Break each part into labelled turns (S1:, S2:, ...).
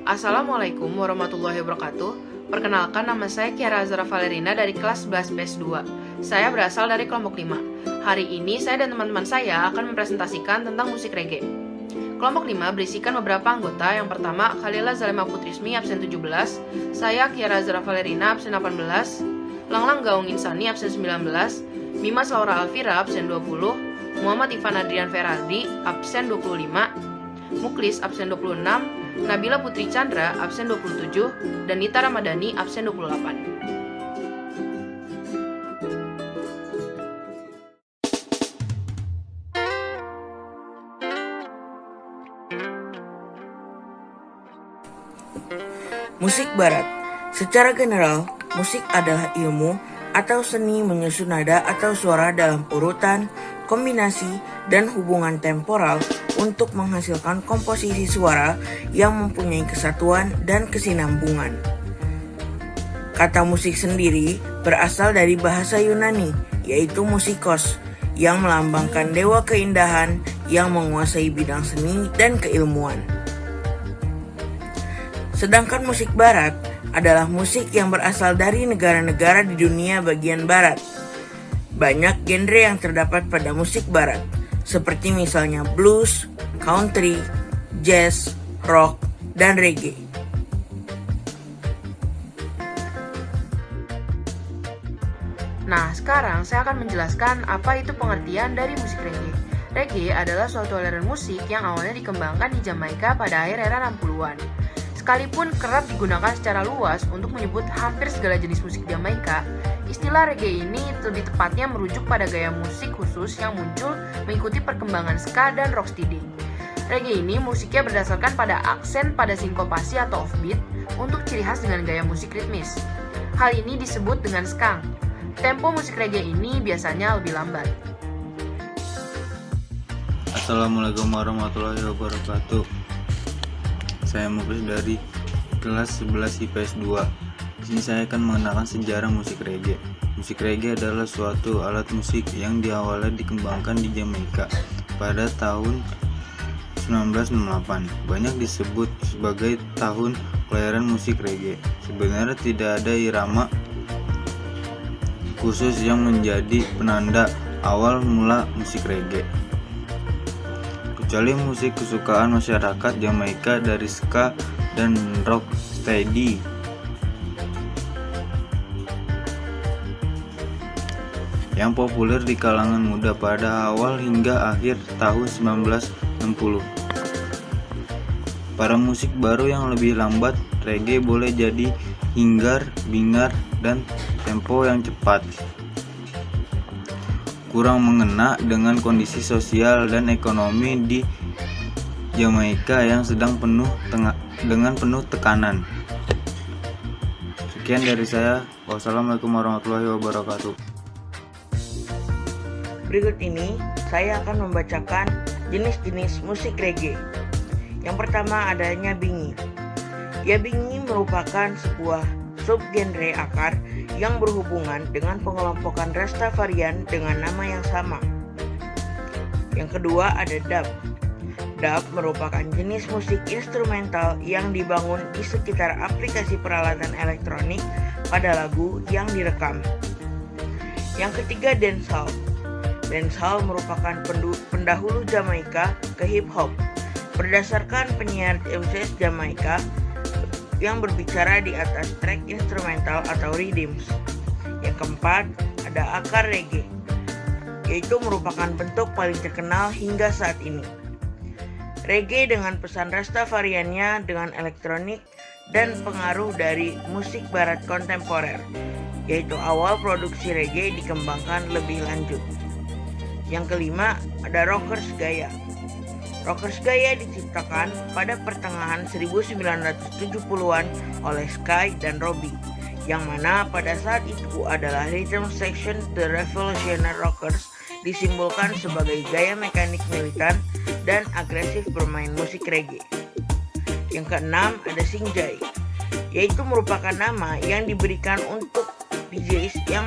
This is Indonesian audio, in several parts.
S1: Assalamualaikum warahmatullahi wabarakatuh. Perkenalkan, nama saya Kiara Azra Valerina dari kelas 11 PS2. Saya berasal dari kelompok 5. Hari ini saya dan teman-teman saya akan mempresentasikan tentang musik reggae. Kelompok 5 berisikan beberapa anggota. Yang pertama, Khalila Zalema Putrismi absen 17, saya Kiara Azra Valerina absen 18, Langlang Gaung Insani absen 19, Mimas Laura Alvira absen 20, Muhammad Ivan Adrian Ferardi absen 25, Muklis absen 26, Nabila Putri Chandra absen 27, dan Nita Ramadhani absen 28.
S2: Musik Barat. Secara general, musik adalah ilmu atau seni menyusun nada atau suara dalam urutan, kombinasi, dan hubungan temporal untuk menghasilkan komposisi suara yang mempunyai kesatuan dan kesinambungan. Kata musik sendiri berasal dari bahasa Yunani, yaitu musikos, yang melambangkan dewa keindahan yang menguasai bidang seni dan keilmuan. Sedangkan musik barat adalah musik yang berasal dari negara-negara di dunia bagian barat. Banyak genre yang terdapat pada musik barat, seperti misalnya blues, country, jazz, rock, dan reggae.
S1: Nah, sekarang saya akan menjelaskan apa itu pengertian dari musik reggae. Reggae adalah suatu aliran musik yang awalnya dikembangkan di Jamaika pada akhir era 60-an. Sekalipun kerap digunakan secara luas untuk menyebut hampir segala jenis musik Jamaika, istilah reggae ini lebih tepatnya merujuk pada gaya musik khusus yang muncul mengikuti perkembangan ska dan rocksteady. Reggae ini musiknya berdasarkan pada aksen pada sinkopasi atau offbeat untuk ciri khas dengan gaya musik ritmis. Hal ini disebut dengan skang. Tempo musik reggae ini biasanya lebih lambat.
S3: Assalamualaikum warahmatullahi wabarakatuh. Saya Muklis dari kelas 11 IPS 2. Di sini saya akan mengenalkan sejarah musik reggae. Musik reggae adalah suatu alat musik yang awalnya dikembangkan di Jamaika pada tahun 1968. Banyak disebut sebagai tahun kelahiran musik reggae. Sebenarnya tidak ada irama khusus yang menjadi penanda awal mula musik reggae, kecuali musik kesukaan masyarakat Jamaika dari ska dan rocksteady. Yang populer di kalangan muda pada awal hingga akhir tahun 1960. Para musik baru yang lebih lambat, reggae boleh jadi hinggar, bingar, dan tempo yang cepat. Kurang mengena dengan kondisi sosial dan ekonomi di Jamaika yang sedang penuh tekanan. Sekian dari saya. Wassalamualaikum warahmatullahi wabarakatuh.
S2: Berikut ini saya akan membacakan jenis-jenis musik reggae. Yang pertama adanya bingi. Ya, bingi merupakan sebuah subgenre akar yang berhubungan dengan pengelompokan Rastafarian dengan nama yang sama. Yang kedua ada dub. Dub merupakan jenis musik instrumental yang dibangun di sekitar aplikasi peralatan elektronik pada lagu yang direkam. Yang ketiga dancehall. Dancehall merupakan pendahulu Jamaika ke hip hop berdasarkan penyiar MCS Jamaika yang berbicara di atas track instrumental atau rhythms. Yang keempat, ada akar reggae, yaitu merupakan bentuk paling terkenal hingga saat ini. Reggae dengan pesan Rastafariannya dengan elektronik dan pengaruh dari musik barat kontemporer, yaitu awal produksi reggae dikembangkan lebih lanjut. Yang kelima, ada rockers gaya. Rockers gaya diciptakan pada pertengahan 1970-an oleh Sky dan Robbie, yang mana pada saat itu adalah rhythm section The Revolutionary Rockers, disimbolkan sebagai gaya mekanik militan dan agresif bermain musik reggae. Yang keenam ada Singjai, yaitu merupakan nama yang diberikan untuk DJs yang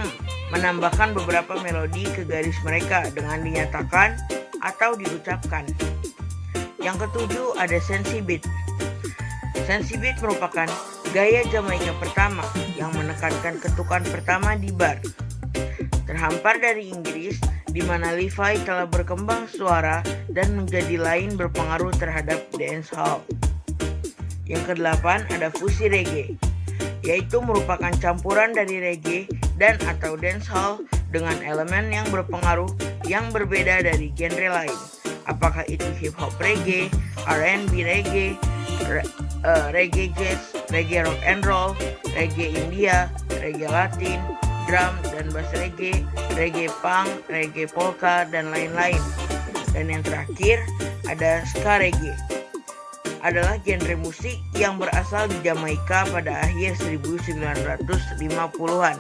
S2: menambahkan beberapa melodi ke garis mereka dengan dinyatakan atau diucapkan. Yang ketujuh ada Sensi Beat. Sensi beat merupakan gaya Jamaika pertama yang menekankan ketukan pertama di bar. Terhampar dari Inggris, di mana Levi telah berkembang suara dan menjadi lain berpengaruh terhadap dancehall. Yang kedelapan ada fusi reggae, yaitu merupakan campuran dari reggae dan atau dancehall dengan elemen yang berpengaruh yang berbeda dari genre lain. Apakah itu hip hop reggae, R&B reggae, reggae jazz, reggae rock and roll, reggae India, reggae Latin, drum dan bass reggae, reggae punk, reggae polka, dan lain-lain. Dan yang terakhir ada ska reggae. Adalah genre musik yang berasal di Jamaika pada akhir 1950-an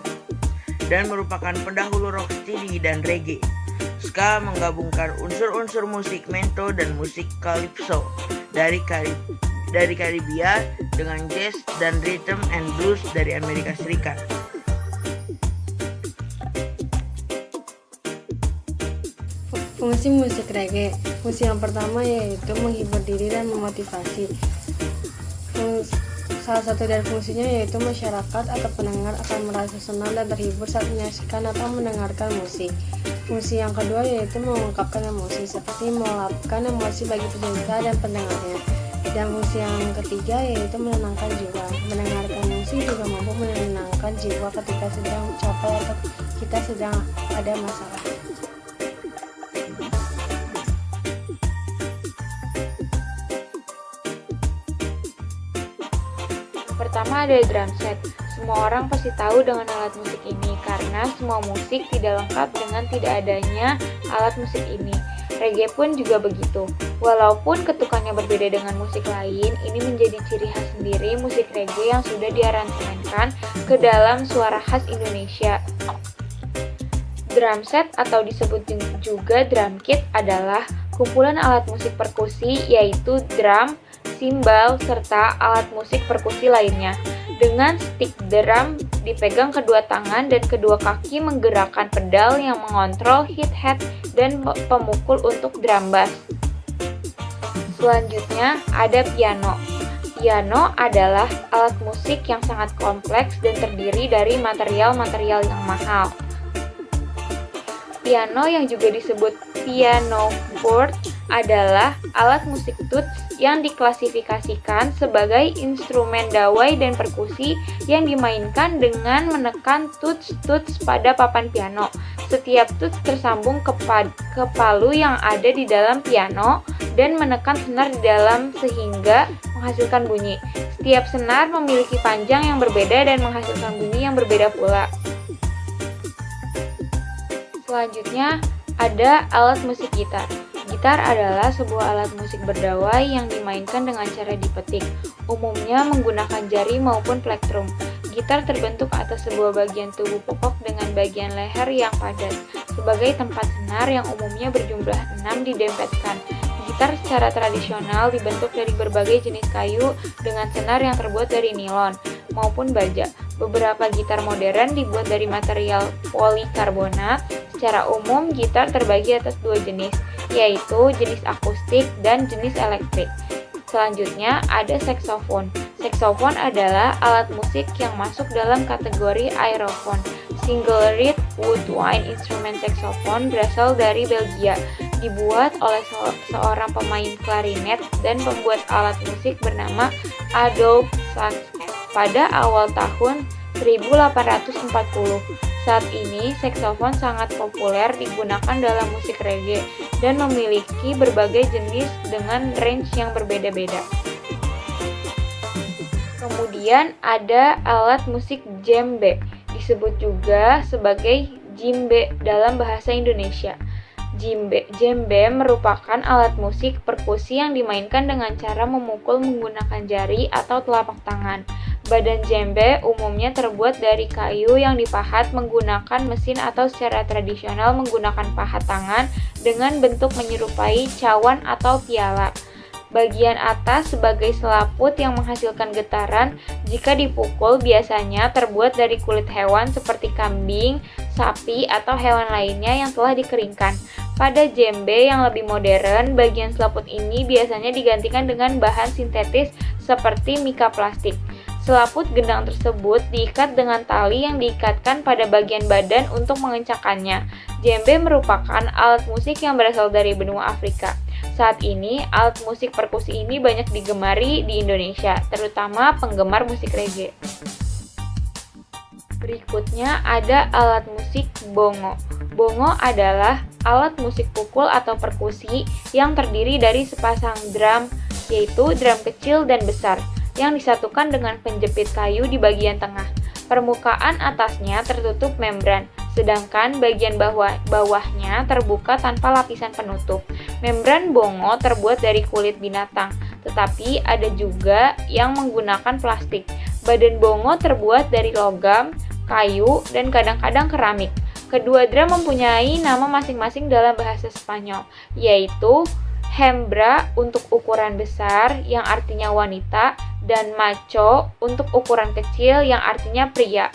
S2: dan merupakan pendahulu rocksteady dan reggae. Ska menggabungkan unsur-unsur musik mento dan musik calypso dari Karibia dengan jazz dan rhythm and blues dari Amerika Serikat.
S4: Fungsi musik reggae. Fungsi yang pertama yaitu menghibur diri dan memotivasi. Salah satu dari fungsinya yaitu masyarakat atau pendengar akan merasa senang dan terhibur saat menyaksikan atau mendengarkan musik. Fungsi yang kedua yaitu mengungkapkan emosi, seperti melapkan emosi bagi peserta dan pendengarnya. Dan fungsi yang ketiga yaitu menenangkan jiwa. Mendengarkan musik juga mampu menenangkan jiwa ketika sedang capek atau kita sedang ada masalah.
S5: Pertama ada drum set. Semua orang pasti tahu dengan alat musik ini karena semua musik tidak lengkap dengan tidak adanya alat musik ini. Reggae pun juga begitu. Walaupun ketukannya berbeda dengan musik lain, ini menjadi ciri khas sendiri musik reggae yang sudah diaransemenkan ke dalam suara khas Indonesia. Drum set atau disebut juga drum kit adalah kumpulan alat musik perkusi yaitu drum, simbal, serta alat musik perkusi lainnya. Dengan stick drum dipegang kedua tangan dan kedua kaki menggerakkan pedal yang mengontrol hit head dan pemukul untuk drum bass. Selanjutnya ada piano. Piano adalah alat musik yang sangat kompleks dan terdiri dari material-material yang mahal. Piano yang juga disebut piano board adalah alat musik tuts yang diklasifikasikan sebagai instrumen dawai dan perkusi yang dimainkan dengan menekan tuts pada papan piano. Setiap tuts tersambung ke palu yang ada di dalam piano dan menekan senar di dalam sehingga menghasilkan bunyi. Setiap senar memiliki panjang yang berbeda dan menghasilkan bunyi yang berbeda pula. Selanjutnya ada alat musik gitar. Gitar adalah sebuah alat musik berdawai yang dimainkan dengan cara dipetik, umumnya menggunakan jari maupun plektrum. Gitar terbentuk atas sebuah bagian tubuh pokok dengan bagian leher yang padat, sebagai tempat senar yang umumnya berjumlah 6 didempetkan. Gitar secara tradisional dibentuk dari berbagai jenis kayu dengan senar yang terbuat dari nilon maupun baja. Beberapa gitar modern dibuat dari material polikarbonat. Secara umum, gitar terbagi atas dua jenis, yaitu jenis akustik dan jenis elektrik. Selanjutnya ada saksofon. Saksofon adalah alat musik yang masuk dalam kategori aerophone. Single reed woodwind instrument saxophone berasal dari Belgia. Dibuat oleh seorang pemain klarinet dan pembuat alat musik bernama Adolphe Sax pada awal tahun 1840. Saat ini, saksofon sangat populer digunakan dalam musik reggae dan memiliki berbagai jenis dengan range yang berbeda-beda. Kemudian ada alat musik djembe, disebut juga sebagai djimbe dalam bahasa Indonesia. Djembe merupakan alat musik perkusi yang dimainkan dengan cara memukul menggunakan jari atau telapak tangan. Badan djembe umumnya terbuat dari kayu yang dipahat menggunakan mesin atau secara tradisional menggunakan pahat tangan dengan bentuk menyerupai cawan atau piala. Bagian atas sebagai selaput yang menghasilkan getaran jika dipukul biasanya terbuat dari kulit hewan seperti kambing, sapi, atau hewan lainnya yang telah dikeringkan. Pada djembe yang lebih modern, bagian selaput ini biasanya digantikan dengan bahan sintetis seperti mika plastik. Selaput gendang tersebut diikat dengan tali yang diikatkan pada bagian badan untuk mengencangkannya. Djembe merupakan alat musik yang berasal dari benua Afrika. Saat ini, alat musik perkusi ini banyak digemari di Indonesia, terutama penggemar musik reggae. Berikutnya ada alat musik bongo. Bongo adalah alat musik pukul atau perkusi yang terdiri dari sepasang drum, yaitu drum kecil dan besar, yang disatukan dengan penjepit kayu di bagian tengah. Permukaan atasnya tertutup membran, sedangkan bagian bawahnya terbuka tanpa lapisan penutup. Membran bongo terbuat dari kulit binatang, tetapi ada juga yang menggunakan plastik. Badan bongo terbuat dari logam, kayu, dan kadang-kadang keramik. Kedua drum mempunyai nama masing-masing dalam bahasa Spanyol, yaitu hembra untuk ukuran besar yang artinya wanita, dan macho untuk ukuran kecil yang artinya pria.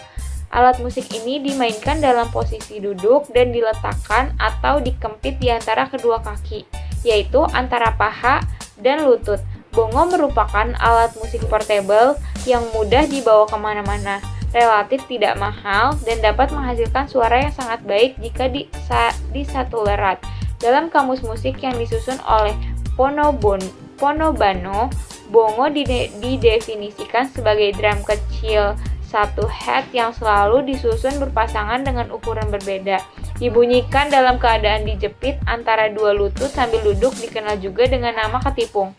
S5: Alat musik ini dimainkan dalam posisi duduk dan diletakkan atau dikempit di antara kedua kaki, yaitu antara paha dan lutut. Bongo merupakan alat musik portable yang mudah dibawa kemana-mana, relatif tidak mahal, dan dapat menghasilkan suara yang sangat baik jika di satu lerat. Dalam kamus musik yang disusun oleh Pono Bano, bongo didefinisikan sebagai drum kecil satu head yang selalu disusun berpasangan dengan ukuran berbeda. Dibunyikan dalam keadaan dijepit antara dua lutut sambil duduk, dikenal juga dengan nama ketipung.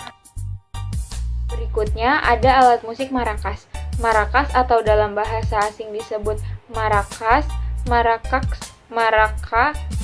S5: Berikutnya ada alat musik marakas. Marakas atau dalam bahasa asing disebut maracas, maraca,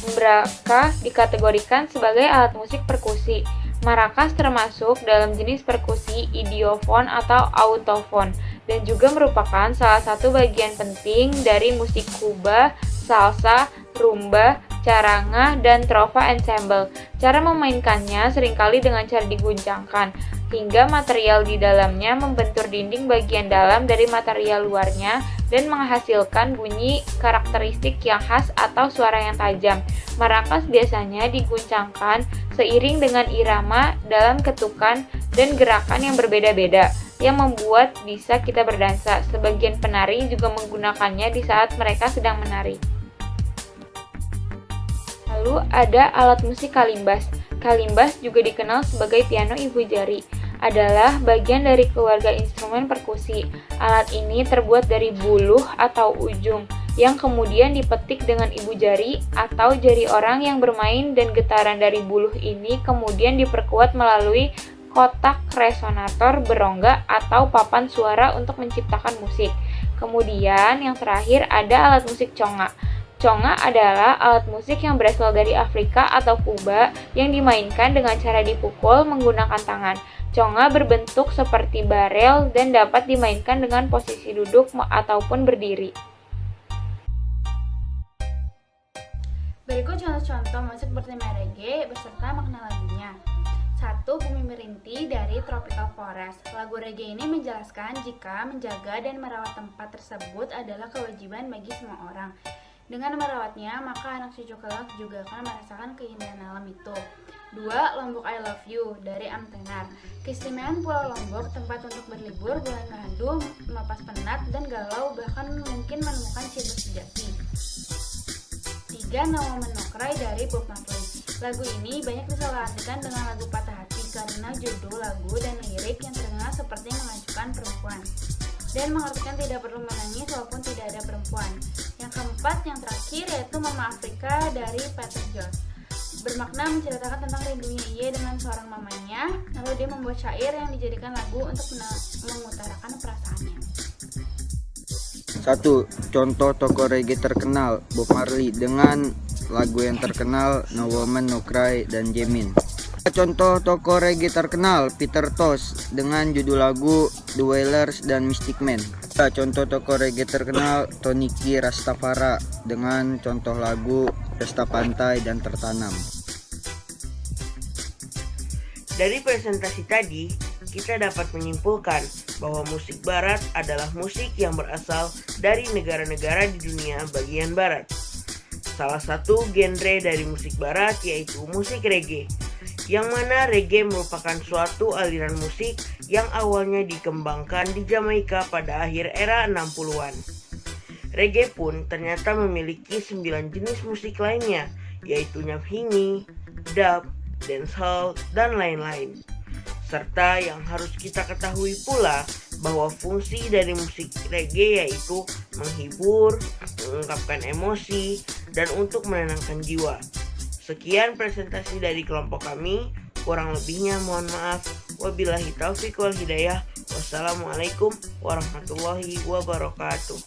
S5: mbraca dikategorikan sebagai alat musik perkusi. Maracas termasuk dalam jenis perkusi idiofon atau autofon dan juga merupakan salah satu bagian penting dari musik Kuba, salsa, rumba, caranga, dan trova ensemble. Cara memainkannya seringkali dengan cara diguncangkan, hingga material di dalamnya membentur dinding bagian dalam dari material luarnya dan menghasilkan bunyi karakteristik yang khas atau suara yang tajam. Maracas biasanya diguncangkan seiring dengan irama dalam ketukan dan gerakan yang berbeda-beda, yang membuat bisa kita berdansa. Sebagian penari juga menggunakannya di saat mereka sedang menari. Lalu ada alat musik kalimbas. Kalimbas juga dikenal sebagai piano ibu jari, adalah bagian dari keluarga instrumen perkusi. Alat ini terbuat dari buluh atau ujung yang kemudian dipetik dengan ibu jari atau jari orang yang bermain, dan getaran dari buluh ini kemudian diperkuat melalui kotak resonator berongga atau papan suara untuk menciptakan musik. Kemudian yang terakhir ada alat musik conga. Conga adalah alat musik yang berasal dari Afrika atau Kuba yang dimainkan dengan cara dipukul menggunakan tangan. Conga berbentuk seperti barel dan dapat dimainkan dengan posisi duduk ataupun berdiri.
S6: Berikut contoh-contoh musik bertema reggae beserta makna lagunya. 1. Bumi Merintih dari Tropical Forest. Lagu reggae ini menjelaskan jika menjaga dan merawat tempat tersebut adalah kewajiban bagi semua orang. Dengan merawatnya, maka anak cucu kelak juga akan merasakan keindahan alam itu. 2. Lombok I Love You dari Amtenar. Keistimewaan Pulau Lombok, tempat untuk berlibur, bulan madu, melepas penat dan galau, bahkan mungkin menemukan cinta sejati. 3. No Woman No Cry dari Bob Marley. Lagu ini banyak disalahartikan dengan lagu Patah Hati karena judul lagu dan lirik yang terdengar seperti mengacukan perempuan dan mengartikan tidak perlu menangis walaupun tidak ada perempuan. Yang keempat, yang terakhir, yaitu Mama Afrika dari Peter Jones. Bermakna menceritakan tentang rindunya ia dengan seorang mamanya, lalu dia membuat syair yang dijadikan lagu untuk mengutarakan perasaannya.
S7: 1. Contoh tokoh reggae terkenal, Bob Marley dengan lagu yang terkenal No Woman No Cry dan Jamin. Contoh tokoh reggae terkenal, Peter Tosh dengan judul lagu The Wailers dan Mystic Man. Contoh tokoh reggae terkenal, Tony K Rastafari dengan contoh lagu Pesta Pantai dan Tertanam.
S2: Dari presentasi tadi, kita dapat menyimpulkan bahwa musik barat adalah musik yang berasal dari negara-negara di dunia bagian barat. salah satu genre dari musik barat yaitu musik reggae, yang mana reggae merupakan suatu aliran musik yang awalnya dikembangkan di Jamaika pada akhir era 60-an. Reggae pun ternyata memiliki 9 jenis musik lainnya, yaitu nyaphingi, dub, dancehall, dan lain-lain. Serta yang harus kita ketahui pula bahwa fungsi dari musik reggae yaitu menghibur, mengungkapkan emosi, dan untuk menenangkan jiwa. Sekian presentasi dari kelompok kami, kurang lebihnya mohon maaf. Wabillahi taufiq wal hidayah. Wassalamualaikum warahmatullahi wabarakatuh.